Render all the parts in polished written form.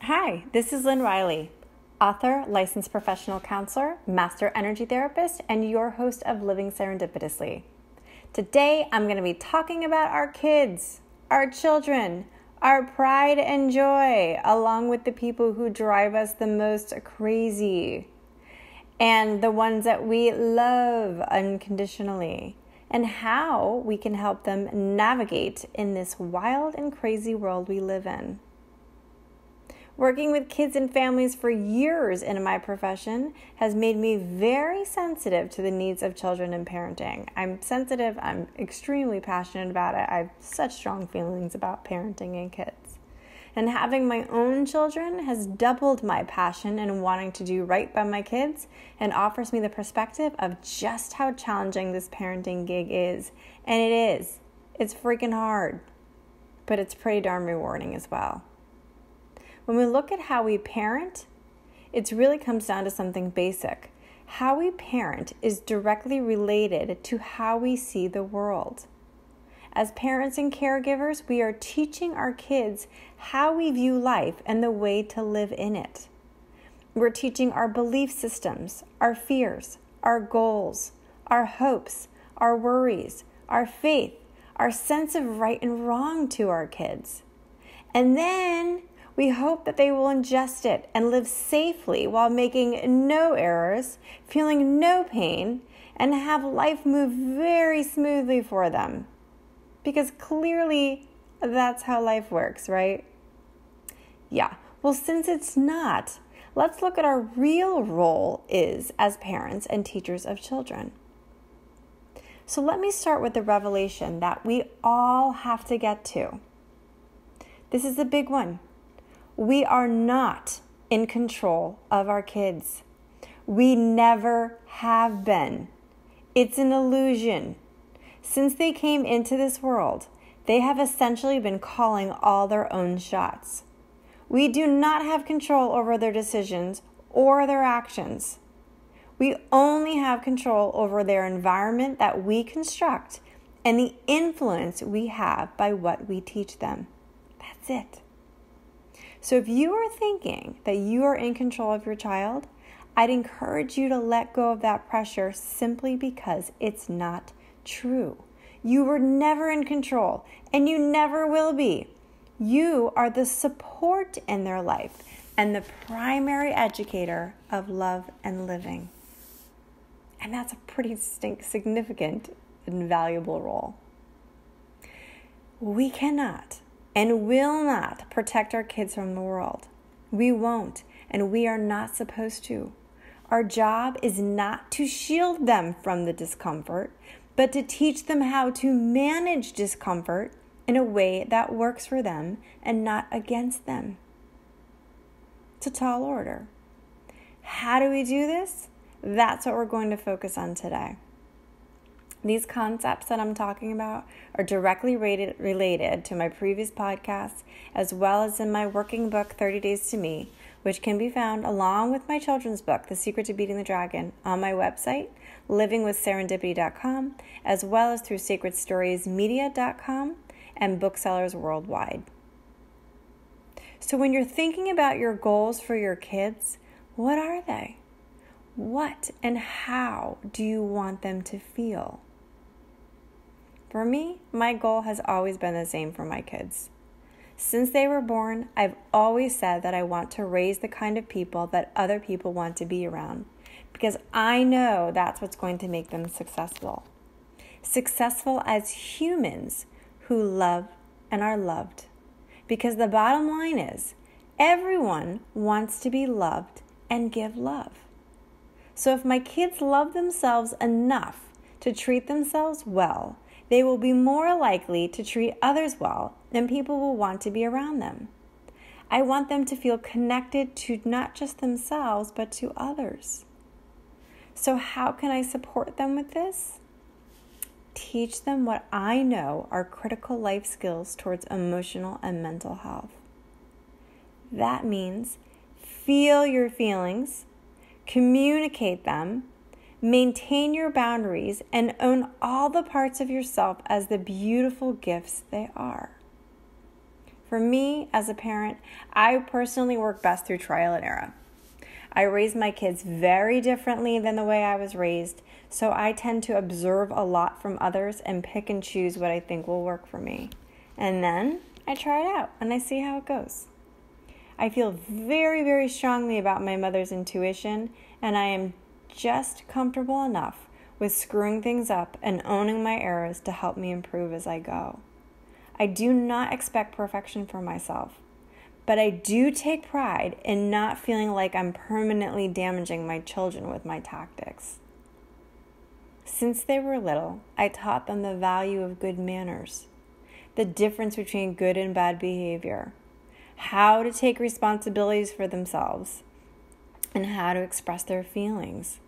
Hi, this is Lynn Reilly, author, licensed professional counselor, master energy therapist, and your host of Living Serendipitously. Today, I'm going to be talking about our kids, our children, our pride and joy, along with the people who drive us the most crazy, and the ones that we love unconditionally, and how we can help them navigate in this wild and crazy world we live in. Working with kids and families for years in my profession has made me very sensitive to the needs of children and parenting. I'm sensitive, I'm extremely passionate about it. I have such strong feelings about parenting and kids. And having my own children has doubled my passion in wanting to do right by my kids and offers me the perspective of just how challenging this parenting gig is. And it is. It's freaking hard, but it's pretty darn rewarding as well. When we look at how we parent, it really comes down to something basic. How we parent is directly related to how we see the world. As parents and caregivers, we are teaching our kids how we view life and the way to live in it. We're teaching our belief systems, our fears, our goals, our hopes, our worries, our faith, our sense of right and wrong to our kids. And then we hope that they will ingest it and live safely while making no errors, feeling no pain, and have life move very smoothly for them. Because clearly, that's how life works, right? Yeah, well, since it's not, let's look at our real role is as parents and teachers of children. So let me start with the revelation that we all have to get to. This is a big one. We are not in control of our kids. We never have been. It's an illusion. Since they came into this world, they have essentially been calling all their own shots. We do not have control over their decisions or their actions. We only have control over their environment that we construct and the influence we have by what we teach them. That's it. So if you are thinking that you are in control of your child, I'd encourage you to let go of that pressure simply because it's not true. You were never in control, and you never will be. You are the support in their life and the primary educator of love and living. And that's a pretty significant and valuable role. We cannot and will not protect our kids from the world. We won't, and we are not supposed to. Our job is not to shield them from the discomfort, but to teach them how to manage discomfort in a way that works for them and not against them. It's a tall order. How do we do this? That's what we're going to focus on today. These concepts that I'm talking about are directly related to my previous podcasts, as well as in my working book, 30 Days to Me, which can be found along with my children's book, The Secret to Beating the Dragon, on my website, livingwithserendipity.com, as well as through sacredstoriesmedia.com and booksellers worldwide. So when you're thinking about your goals for your kids, what are they? What and how do you want them to feel? For me, my goal has always been the same for my kids. Since they were born, I've always said that I want to raise the kind of people that other people want to be around, because I know that's what's going to make them successful. Successful as humans who love and are loved. Because the bottom line is, everyone wants to be loved and give love. So if my kids love themselves enough to treat themselves well, they will be more likely to treat others well, and people will want to be around them. I want them to feel connected to not just themselves, but to others. So how can I support them with this? Teach them what I know are critical life skills towards emotional and mental health. That means feel your feelings, communicate them, maintain your boundaries, and own all the parts of yourself as the beautiful gifts they are. For me, as a parent, I personally work best through trial and error. I raise my kids very differently than the way I was raised, so I tend to observe a lot from others and pick and choose what I think will work for me. And then I try it out and I see how it goes. I feel very, very strongly about my mother's intuition, and I am just comfortable enough with screwing things up and owning my errors to help me improve as I go. I do not expect perfection for myself, but I do take pride in not feeling like I'm permanently damaging my children with my tactics. Since they were little, I taught them the value of good manners, the difference between good and bad behavior, how to take responsibilities for themselves, and how to express their feelings.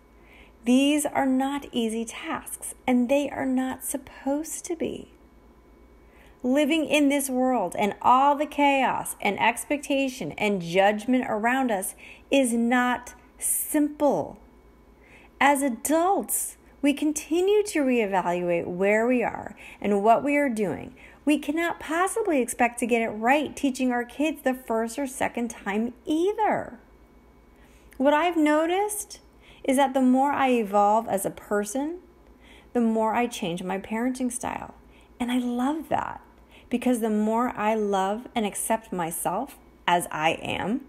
These are not easy tasks, and they are not supposed to be. Living in this world and all the chaos and expectation and judgment around us is not simple. As adults, we continue to reevaluate where we are and what we are doing. We cannot possibly expect to get it right teaching our kids the first or second time either. What I've noticed is that the more I evolve as a person, the more I change my parenting style. And I love that, because the more I love and accept myself as I am,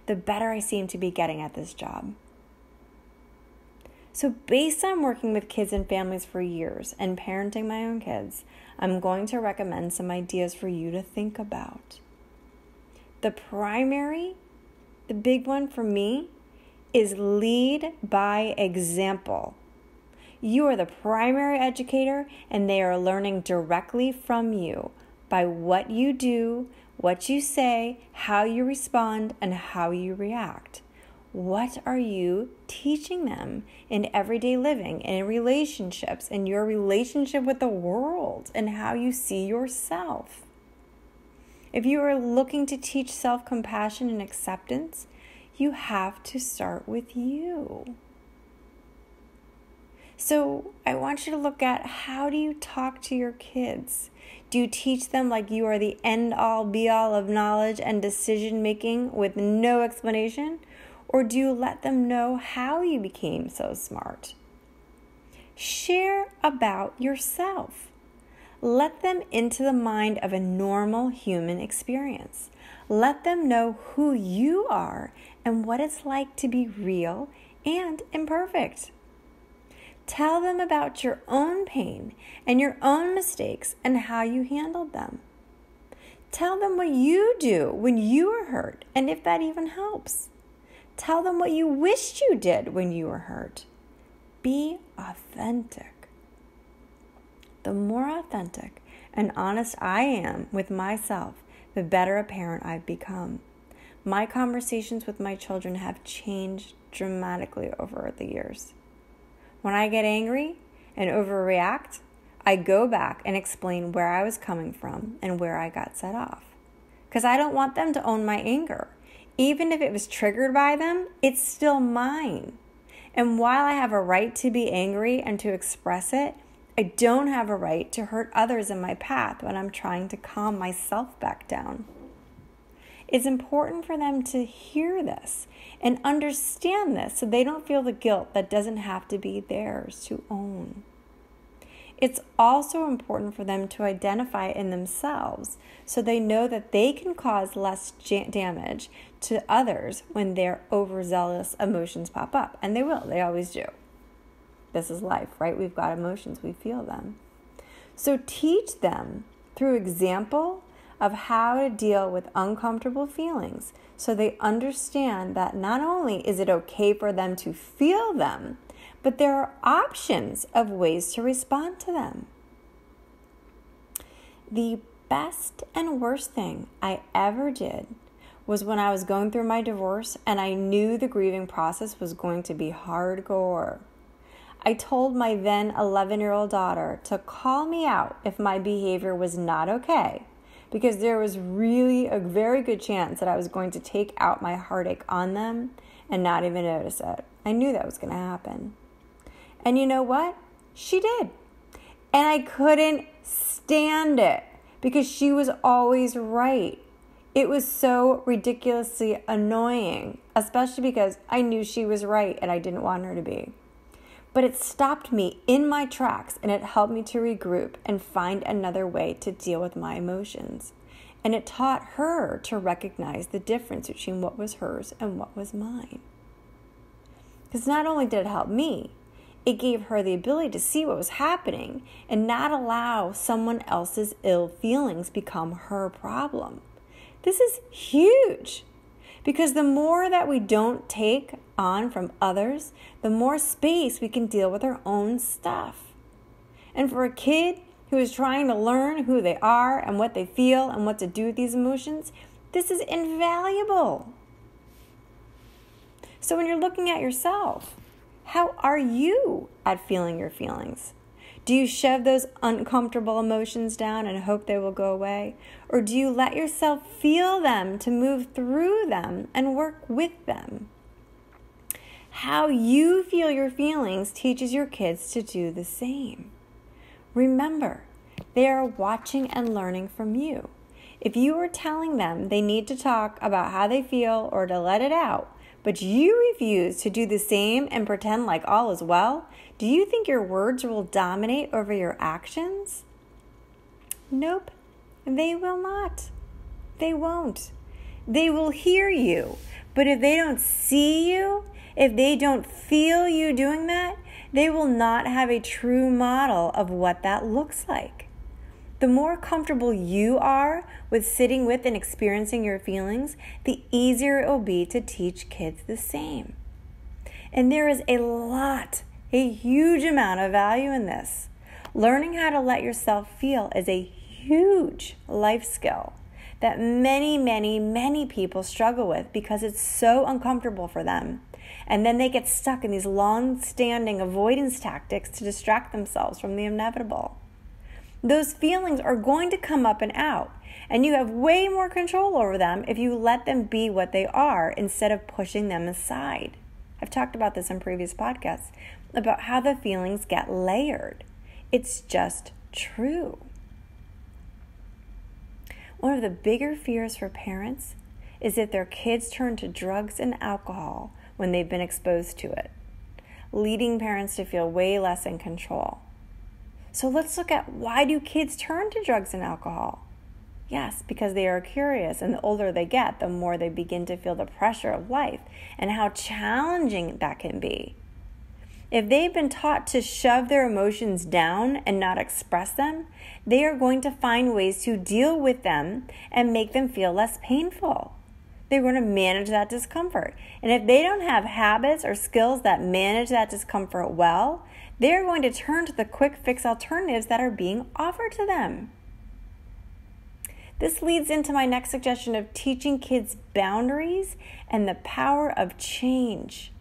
the better I seem to be getting at this job. So based on working with kids and families for years and parenting my own kids, I'm going to recommend some ideas for you to think about. The big one for me, is lead by example. You are the primary educator, and they are learning directly from you by what you do, what you say, how you respond, and how you react. What are you teaching them in everyday living, in relationships, in your relationship with the world, and how you see yourself? If you are looking to teach self-compassion and acceptance, you have to start with you. So I want you to look at, how do you talk to your kids? Do you teach them like you are the end-all, be-all of knowledge and decision-making with no explanation? Or do you let them know how you became so smart? Share about yourself. Let them into the mind of a normal human experience. Let them know who you are and what it's like to be real and imperfect. Tell them about your own pain and your own mistakes and how you handled them. Tell them what you do when you are hurt, and if that even helps. Tell them what you wished you did when you were hurt. Be authentic. The more authentic and honest I am with myself, the better a parent I've become. My conversations with my children have changed dramatically over the years. When I get angry and overreact, I go back and explain where I was coming from and where I got set off. Because I don't want them to own my anger. Even if it was triggered by them, it's still mine. And while I have a right to be angry and to express it, I don't have a right to hurt others in my path when I'm trying to calm myself back down. It's important for them to hear this and understand this so they don't feel the guilt that doesn't have to be theirs to own. It's also important for them to identify it in themselves so they know that they can cause less damage to others when their overzealous emotions pop up. And they will. They always do. This is life, right? We've got emotions. We feel them. So teach them through example of how to deal with uncomfortable feelings so they understand that not only is it okay for them to feel them, but there are options of ways to respond to them. The best and worst thing I ever did was when I was going through my divorce and I knew the grieving process was going to be hardcore. I told my then 11-year-old daughter to call me out if my behavior was not okay, because there was really a very good chance that I was going to take out my heartache on them and not even notice it. I knew that was going to happen. And you know what? She did. And I couldn't stand it because she was always right. It was so ridiculously annoying, especially because I knew she was right and I didn't want her to be. But it stopped me in my tracks, and it helped me to regroup and find another way to deal with my emotions. And it taught her to recognize the difference between what was hers and what was mine. Because not only did it help me, it gave her the ability to see what was happening and not allow someone else's ill feelings become her problem. This is huge, because the more that we don't take on from others, the more space we can deal with our own stuff. And for a kid who is trying to learn who they are and what they feel and what to do with these emotions, this is invaluable. So when you're looking at yourself, how are you at feeling your feelings? Do you shove those uncomfortable emotions down and hope they will go away? Or do you let yourself feel them to move through them and work with them? How you feel your feelings teaches your kids to do the same. Remember, they are watching and learning from you. If you are telling them they need to talk about how they feel or to let it out, but you refuse to do the same and pretend like all is well, do you think your words will dominate over your actions? Nope, they will not. They won't. They will hear you, but if they don't see you, if they don't feel you doing that, they will not have a true model of what that looks like. The more comfortable you are with sitting with and experiencing your feelings, the easier it will be to teach kids the same. And there is a huge amount of value in this. Learning how to let yourself feel is a huge life skill that many people struggle with because it's so uncomfortable for them. And then they get stuck in these long-standing avoidance tactics to distract themselves from the inevitable. Those feelings are going to come up and out, and you have way more control over them if you let them be what they are instead of pushing them aside. I've talked about this in previous podcasts about how the feelings get layered. It's just true. One of the bigger fears for parents is if their kids turn to drugs and alcohol when they've been exposed to it, leading parents to feel way less in control. So let's look at, why do kids turn to drugs and alcohol? Yes, because they are curious, and the older they get, the more they begin to feel the pressure of life and how challenging that can be. If they've been taught to shove their emotions down and not express them, they are going to find ways to deal with them and make them feel less painful. They're going to manage that discomfort. And if they don't have habits or skills that manage that discomfort well, they're going to turn to the quick fix alternatives that are being offered to them. This leads into my next suggestion of teaching kids boundaries and the power of change.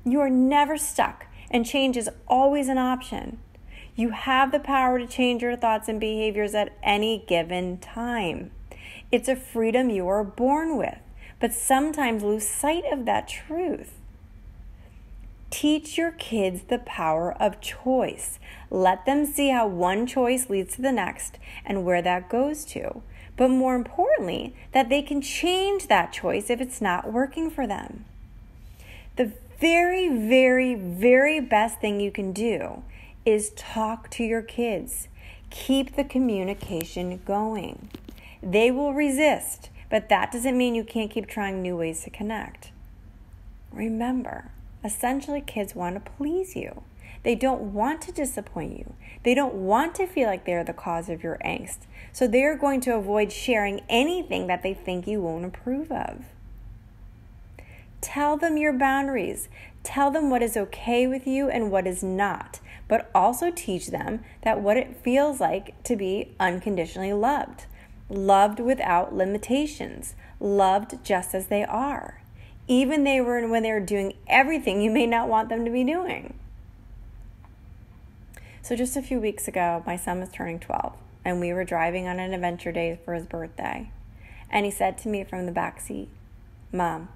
You are never stuck, and change is always an option. You have the power to change your thoughts and behaviors at any given time. It's a freedom you are born with, but sometimes lose sight of that truth. Teach your kids the power of choice. Let them see how one choice leads to the next and where that goes to. But more importantly, that they can change that choice if it's not working for them. The very best thing you can do is talk to your kids. Keep the communication going. They will resist, but that doesn't mean you can't keep trying new ways to connect. Remember, essentially, kids want to please you. They don't want to disappoint you. They don't want to feel like they're the cause of your angst. So they're going to avoid sharing anything that they think you won't approve of. Tell them your boundaries. Tell them what is okay with you and what is not. But also teach them that what it feels like to be unconditionally loved. Loved without limitations. Loved just as they are. Even when they were doing everything you may not want them to be doing. So just a few weeks ago, my son was turning 12, and we were driving on an adventure day for his birthday. And he said to me from the back seat, "Mom,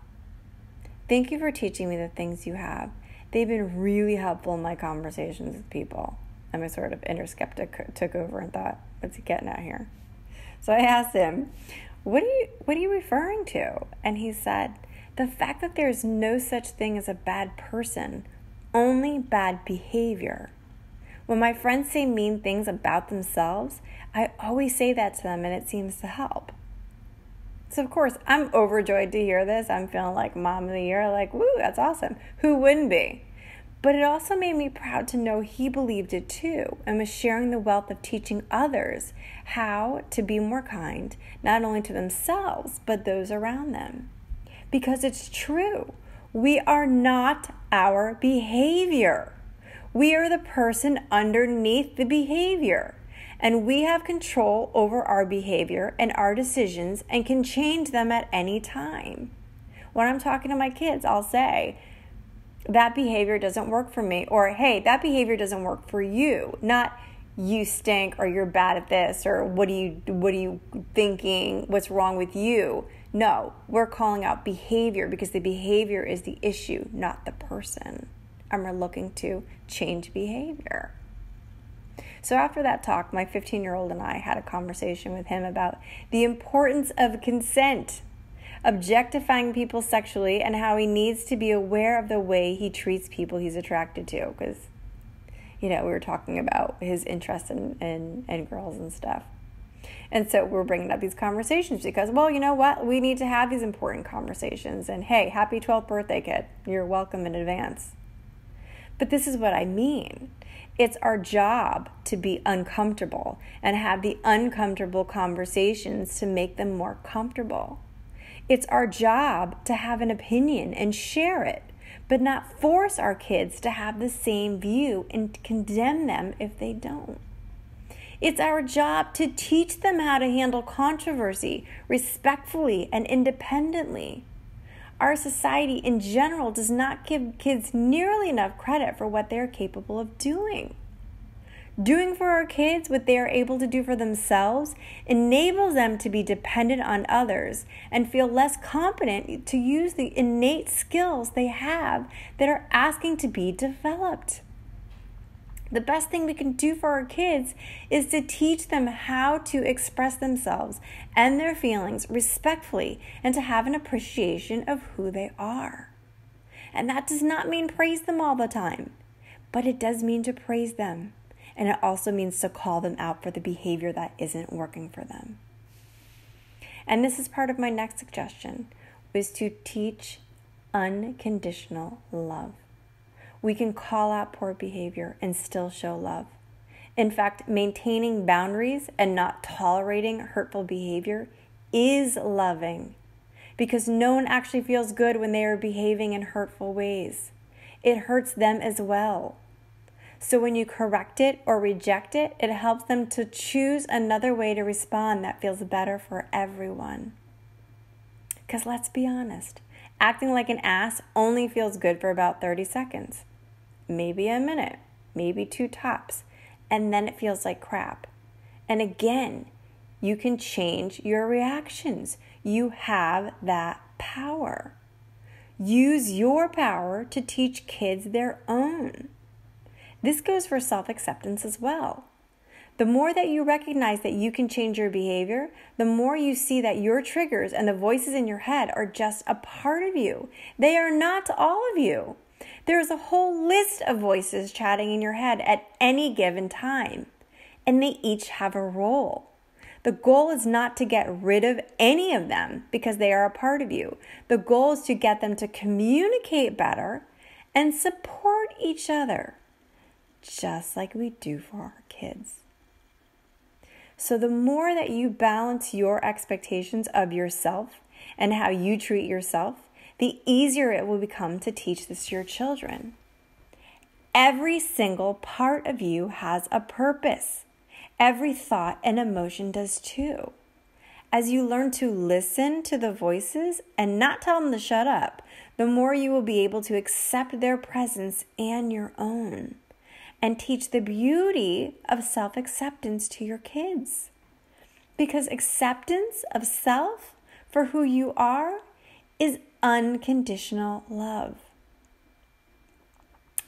thank you for teaching me the things you have. They've been really helpful in my conversations with people." And my sort of inner skeptic took over and thought, what's he getting at here? So I asked him, what are you referring to? And he said, the fact that there's no such thing as a bad person, only bad behavior. When my friends say mean things about themselves, I always say that to them and it seems to help. So of course, I'm overjoyed to hear this. I'm feeling like mom of the year, like, woo, that's awesome. Who wouldn't be? But it also made me proud to know he believed it too and was sharing the wealth of teaching others how to be more kind, not only to themselves, but those around them. Because it's true. We are not our behavior. We are the person underneath the behavior. And we have control over our behavior and our decisions and can change them at any time. When I'm talking to my kids, I'll say, that behavior doesn't work for me. Or, hey, that behavior doesn't work for you. Not, you stink, or you're bad at this, or what are you thinking? What's wrong with you? No, we're calling out behavior because the behavior is the issue, not the person. And we're looking to change behavior. So after that talk, my 15-year-old and I had a conversation with him about the importance of consent, objectifying people sexually, and how he needs to be aware of the way he treats people he's attracted to. Because, we were talking about his interest in girls and stuff. And so we're bringing up these conversations because, well, you know what? We need to have these important conversations. And hey, happy 12th birthday, kid. You're welcome in advance. But this is what I mean. It's our job to be uncomfortable and have the uncomfortable conversations to make them more comfortable. It's our job to have an opinion and share it, but not force our kids to have the same view and condemn them if they don't. It's our job to teach them how to handle controversy respectfully and independently. Our society in general does not give kids nearly enough credit for what they're capable of doing. Doing for our kids what they are able to do for themselves enables them to be dependent on others and feel less competent to use the innate skills they have that are asking to be developed. The best thing we can do for our kids is to teach them how to express themselves and their feelings respectfully and to have an appreciation of who they are. And that does not mean praise them all the time, but it does mean to praise them. And it also means to call them out for the behavior that isn't working for them. And this is part of my next suggestion, was to teach unconditional love. We can call out poor behavior and still show love. In fact, maintaining boundaries and not tolerating hurtful behavior is loving, because no one actually feels good when they are behaving in hurtful ways. It hurts them as well. So when you correct it or reject it, it helps them to choose another way to respond that feels better for everyone. Because let's be honest, acting like an ass only feels good for about 30 seconds. Maybe a minute, maybe 2 tops, and then it feels like crap. And again, you can change your reactions. You have that power. Use your power to teach kids their own. This goes for self-acceptance as well. The more that you recognize that you can change your behavior, the more you see that your triggers and the voices in your head are just a part of you. They are not all of you. There is a whole list of voices chatting in your head at any given time, and they each have a role. The goal is not to get rid of any of them because they are a part of you. The goal is to get them to communicate better and support each other, just like we do for our kids. So the more that you balance your expectations of yourself and how you treat yourself, the easier it will become to teach this to your children. Every single part of you has a purpose. Every thought and emotion does too. As you learn to listen to the voices and not tell them to shut up, the more you will be able to accept their presence and your own, and teach the beauty of self-acceptance to your kids. Because acceptance of self for who you are is unconditional love.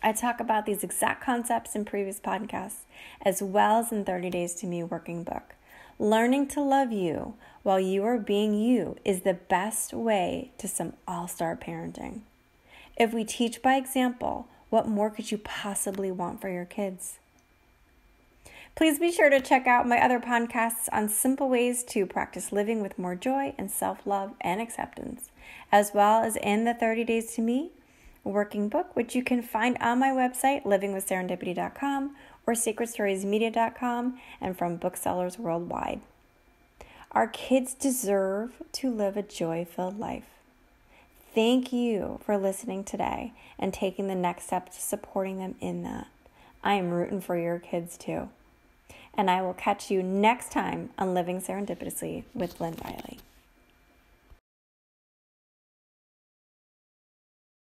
I talk about these exact concepts in previous podcasts, as well as in 30 Days to Me working book. Learning to love you while you are being you is the best way to some all-star parenting. If we teach by example, what more could you possibly want for your kids? Please be sure to check out my other podcasts on simple ways to practice living with more joy and self-love and acceptance, as well as in the 30 Days to Me working book, which you can find on my website, livingwithserendipity.com or sacredstoriesmedia.com, and from booksellers worldwide. Our kids deserve to live a joy-filled life. Thank you for listening today and taking the next step to supporting them in that. I am rooting for your kids too. And I will catch you next time on Living Serendipitously with Lynn Reilly.